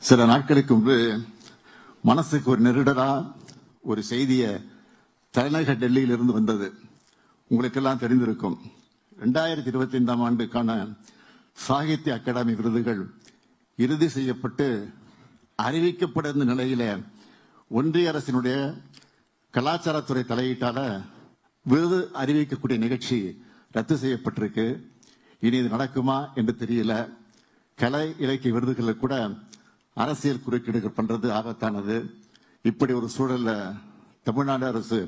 சில நாட்களுக்கு முன்பு மனசுக்கு ஒரு நெருடலா ஒரு செய்திய தலைநகர் டெல்லியிலிருந்து வந்தது. உங்களுக்கெல்லாம் தெரிந்திருக்கும். 2025ஆம் ஆண்டுக்கான சாகித்ய அகாடமி விருதுகள் இறுதி செய்யப்பட்டு அறிவிக்கப்பட நிலையில ஒன்றிய அரசினுடைய கலாச்சாரத்துறை தலையீட்டால விருது அறிவிக்கக்கூடிய நிகழ்ச்சி ரத்து செய்யப்பட்டிருக்கு. இனி இது நடக்குமா என்று தெரியல. கலை இலக்கிய விருதுகளில் கூட அரசியல் குறுக்கீடுகள் பண்றது ஆபத்தானது. இப்படி ஒரு சூழல்ல தமிழ்நாடு அரசு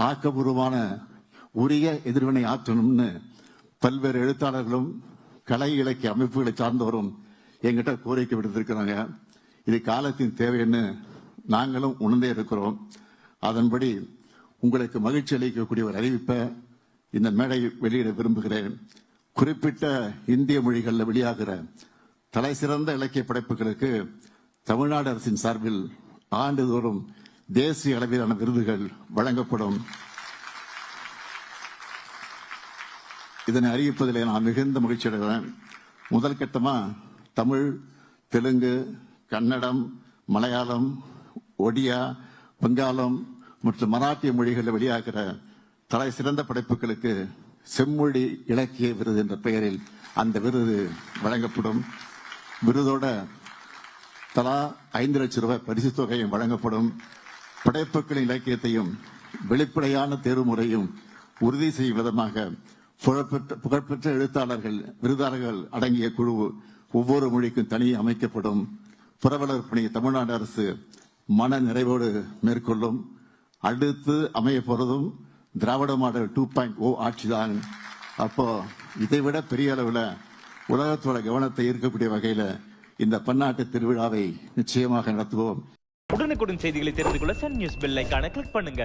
ஆக்கப்பூர்வமான உரிய எதிர்வினை ஆற்றணும்னு பல்வேறு எழுத்தாளர்களும் கலை இலக்கிய அமைப்புகளை சார்ந்தவரும் எங்கிட்ட கோரிக்கை விடுத்திருக்கிறாங்க. இது காலத்தின் தேவைன்னு நாங்களும் உணர்ந்தே இருக்கிறோம். அதன்படி உங்களுக்கு மகிழ்ச்சி அளிக்கக்கூடிய ஒரு அறிவிப்பை இந்த மேடை வெளியிட விரும்புகிறேன். குறிப்பிட்ட இந்திய மொழிகளில் வெளியாகிற தலை சிறந்த இலக்கிய படைப்புகளுக்கு தமிழ்நாடு அரசின் சார்பில் ஆண்டுதோறும் தேசிய அளவிலான விருதுகள் வழங்கப்படும். இதனை அறிவிப்பதில் நான் மிகுந்த மகிழ்ச்சி அடைகிறேன். முதல் கட்டமா தமிழ், தெலுங்கு, கன்னடம், மலையாளம், ஒடியா, வங்காளம் மற்றும் மராட்டிய மொழிகளில் வெளியாகிற தலை சிறந்த படைப்புகளுக்கு செம்மொழி இலக்கிய விருது என்ற பெயரில் அந்த விருது வழங்கப்படும். விருதோட தலா 5 லட்சம் ரூபாய் பரிசு தொகையும் வழங்கப்படும். படைப்புகளின் இலக்கியத்தையும் வெளிப்படையான தேர்வுமுறையும் உறுதி செய்யும் விதமாக புகழ்பெற்ற எழுத்தாளர்கள், விருதாளர்கள் அடங்கிய குழு ஒவ்வொரு மொழிக்கும் தனியே அமைக்கப்படும். புரவலர் பணியை தமிழ்நாடு அரசு மன நிறைவோடு மேற்கொள்ளும். அடுத்து அமைய போறதும் திராவிட மாடல் 2.0 ஆட்சிதான். அப்போ இதைவிட பெரிய அளவில் உலகத்தோட கவனத்தை ஈர்க்கக்கூடிய வகையில இந்த பன்னாட்டு திருவிழாவை நிச்சயமாக நடத்துவோம். உடனுக்குடன் செய்திகளை தெரிந்து கொள்ள சன் நியூஸ் பெல் ஐகானை கிளிக் பண்ணுங்க.